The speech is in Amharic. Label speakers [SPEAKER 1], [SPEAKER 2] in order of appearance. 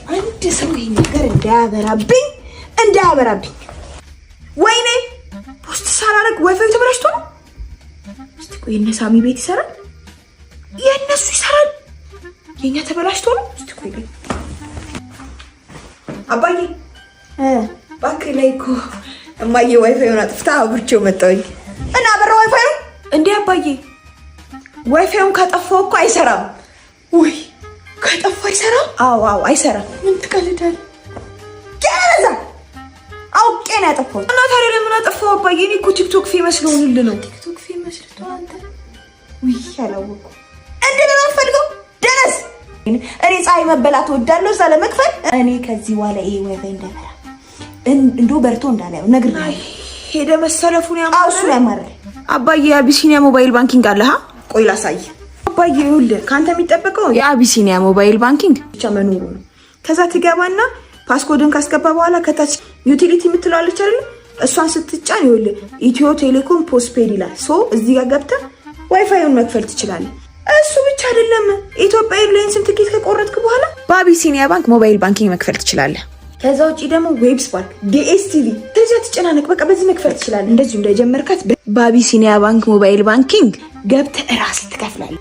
[SPEAKER 1] አንድ ሰው ይሄን ነገር እንዳያበራብኝ ወይኔ ፖስት ሳላረግ ዋይፋይ ተበላሽቶ ነው። እስቲ ቆይ እነ ሳሚ ቤት ይሰራል የእነሱ ይሰራል የኛ ተበላሽቶ ነው። እስቲ ቆይ አባዬ እባክህ ላይ እኮ እማዬ ዋይፋዩን አጥፍታ አብርቼው መጣሁኝ እና አበራ ዋይፋዩ እንዴ አባዬ ዋይፋዩን ካጠፋው እኮ አይሰራም። ወይ ካጠፋ አይሰራም? አዎ አይሰራም። ምን ትቀልዳለህ? ገዛ አውቄ ነው ያጠፋው። እና ታዲያ ለምን አጠፋው አባዬ? እኔ እኮ ቲክቶክ ፌመስ ልሆንልህ ነው። ቲክቶክ ፌመስ ልትሆን አንተ? ውይ አላወኩም። እንዴት ነው የምፈልገው? ደረስ እኔ ፀሐይ መበላት እወዳለሁ። እዛ ለመክፈል እኔ ከዚህ በኋላ ይሄ ዋይፋይ እንዳበራ እንዶ በርቶ እንዳላየው ነግሬሃለሁ። ሄደ መሰለፉን ያማረ እሱ ያማረ አባዬ አቢሲኒያ ሞባይል ባንኪንግ አለሃ? ቆይ ላሳይ አባዬ። ይኸውልህ ካንተ የሚጠበቀው የአቢሲኒያ ሞባይል ባንኪንግ ብቻ መኖሩ ነው። ከዛ ትገባና ፓስኮድን ካስገባ በኋላ ከታች ዩቲሊቲ የምትለዋለች አይደል? እሷን ስትጫን ይኸውልህ ኢትዮ ቴሌኮም ፖስትፔድ ይላል። ሶ እዚህ ጋር ገብተህ ዋይፋዩን መክፈል ትችላለህ። እሱ ብቻ አይደለም ኢትዮጵያ ኤርላይንስን ትኬት ከቆረጥክ በኋላ በአቢሲኒያ ባንክ ሞባይል ባንኪንግ መክፈል ትችላለህ። ከዛ ውጪ ደግሞ ዌብስ ባንክ፣ ዲኤስቲቪ ተዛ ትጨናነቅ በቃ በዚህ መክፈል ትችላለህ። እንደዚሁ እንደጀመርካት በአቢሲኒያ ባንክ ሞባይል ባንኪንግ ገብተህ ራስህ ትከፍላለህ።